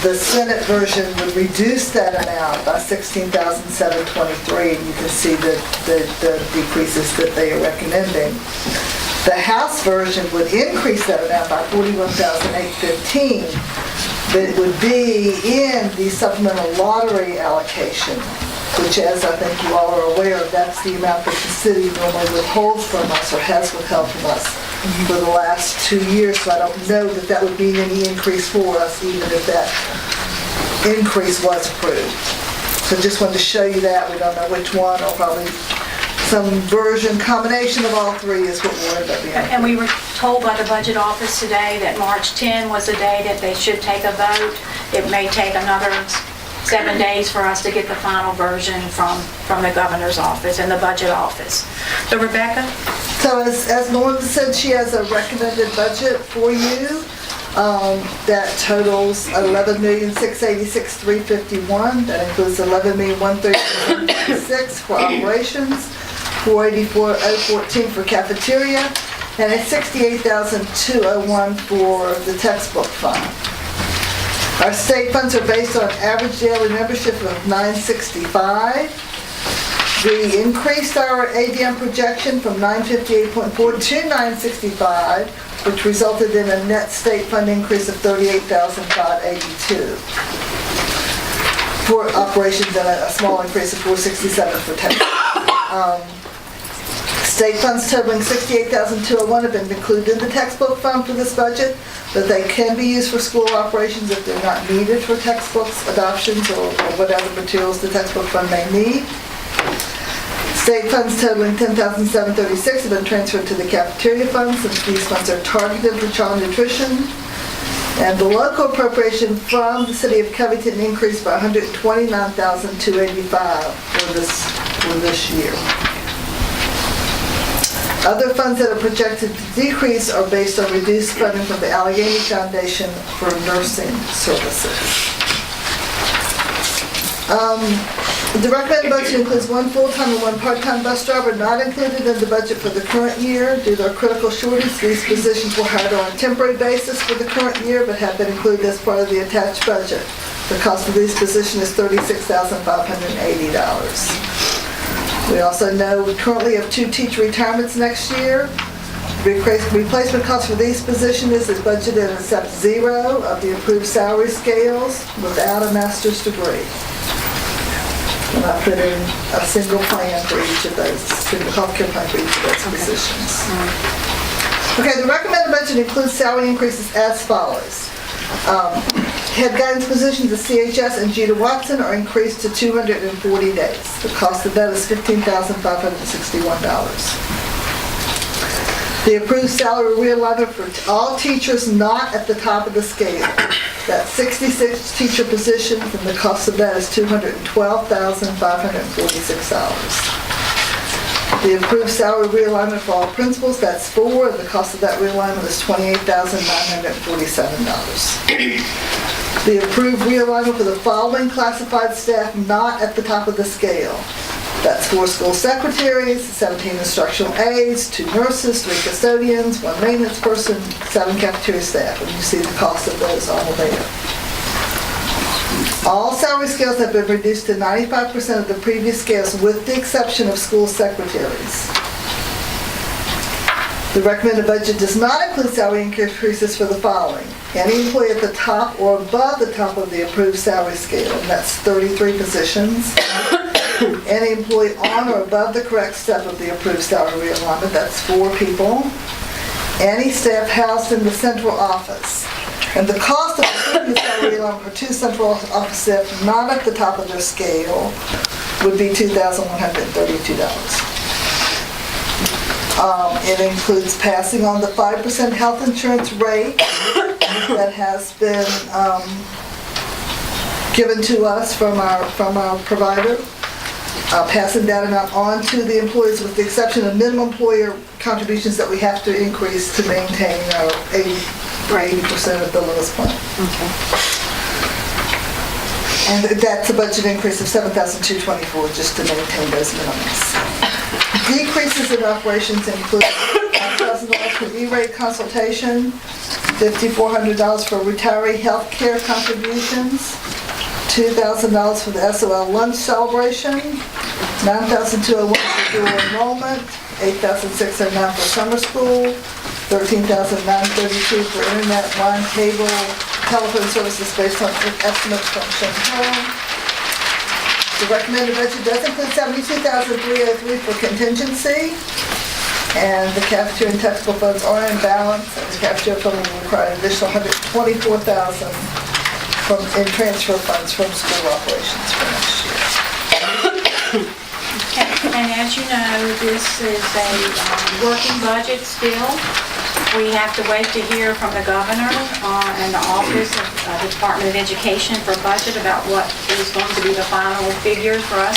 The Senate version would reduce that amount by $16,723, and you can see the decreases that they are recommending. The House version would increase that amount by $41,815, but it would be in the supplemental lottery allocation, which, as I think you all are aware of, that's the amount that the city normally withholds from us or has withheld from us for the last 2 years. So I don't know that that would be any increase for us, even if that increase was approved. So just wanted to show you that. We don't know which one, or probably some version, combination of all three is what we'll end up being. And we were told by the budget office today that March 10 was the day that they should take a vote. It may take another 7 days for us to get the final version from the governor's office and the budget office. So Rebecca? So as Melinda said, she has a recommended budget for you that totals $11,686,351. That includes $11,132,156 for operations, $484,014 for cafeteria, and a $68,201 for the textbook fund. Our state funds are based on average daily membership of $965. We increased our ADM projection from $958.4 to $965, which resulted in a net state fund increase of $38,582 for operations, and a small increase of $467 for textbooks. State funds totaling $68,201 have been included in the textbook fund for this budget, but they can be used for school operations if they're not needed for textbooks, adoptions, or whatever materials the textbook fund may need. State funds totaling $10,736 have been transferred to the cafeteria fund, since these funds are targeted for child nutrition. And the local appropriation from the city of Covington increased by $129,285 for this year. Other funds that are projected to decrease are based on reduced funding from the Allegheny Foundation for nursing services. The recommended budget includes one full-time and one part-time bus driver not included in the budget for the current year. Due to a critical shortage, these positions were hired on a temporary basis for the current year, but have been included as part of the attached budget. The cost of these positions is $36,580. We also know we currently have 2 teacher retirements next year. Replacement cost for these positions is budgeted at step 0 of the approved salary scales without a master's degree. And I put in a single plan for each of those, single healthcare plan for each of those positions. Okay, the recommended budget includes salary increases as follows. Head guidance positions at CHS and Judah Watson are increased to 240 days. The cost of that is $15,561. The approved salary realignment for all teachers not at the top of the scale. That's 66 teacher positions, and the cost of that is $212,546. The approved salary realignment for all principals, that's 4, and the cost of that realignment is $28,947. The approved realignment for the following classified staff not at the top of the scale. That's 4 school secretaries, 17 instructional aides, 2 nurses, 3 custodians, 1 maintenance person, 7 cafeteria staff, and you see the cost of those all there. All salary scales have been reduced to 95% of the previous scales, with the exception of school secretaries. The recommended budget does not include salary increases for the following. Any employee at the top or above the top of the approved salary scale, and that's 33 positions. Any employee on or above the correct step of the approved salary realignment, that's 4 people. Any staff housed in the central office. And the cost of approving the salary realignment for 2 central office staff not at the top of their scale would be $2,132. It includes passing on the 5% health insurance rate that has been given to us from our provider. Passing that amount on to the employees, with the exception of minimum employer contributions that we have to increase to maintain our 80% of the lowest point. Okay. And that's a budget increase of $7,224 just to maintain those minimums. Decreases in operations include $5,000 for E-rate consultation, $5,400 for retiree health care contributions, $2,000 for the SOL lunch celebration, $9,201 for dual enrollment, $8,609 for summer school, $13,932 for internet, line, cable, telephone services based on estimates from Shannon. The recommended budget does include $72,303 for contingency, and the cafeteria and textbook funds are in balance, and the cafeteria fund will require an additional $124,000 in transfer funds from school operations for next year. Okay, and as you know, this is a working budget still. We have to wait to hear from the governor and the Office of the Department of Education for budget about what is going to be the final figure for us.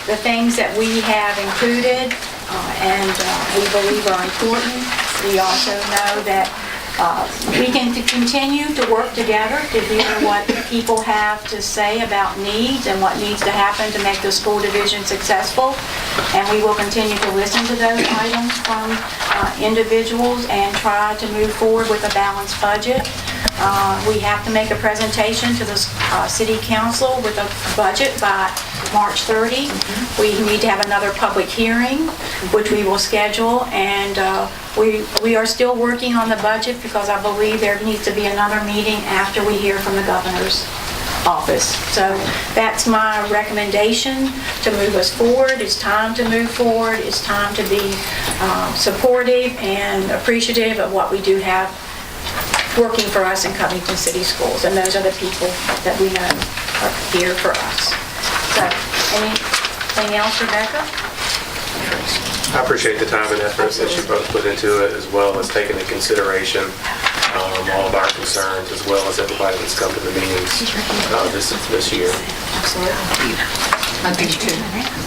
The things that we have included and we believe are important. We also know that we can continue to work together to hear what people have to say about needs and what needs to happen to make the school division successful. And we will continue to listen to those items from individuals and try to move forward with a balanced budget. We have to make a presentation to the city council with a budget by March 30. We need to have another public hearing, which we will schedule, and we are still working on the budget because I believe there needs to be another meeting after we hear from the governor's office. So that's my recommendation to move us forward. It's time to move forward. It's time to be supportive and appreciative of what we do have working for us in Covington City Schools, and those are the people that we know are here for us. So, anything else, Rebecca? I appreciate the time and efforts that you both put into it, as well as taking into consideration all of our concerns, as well as everybody that's come to the meetings this year. Absolutely. I think too.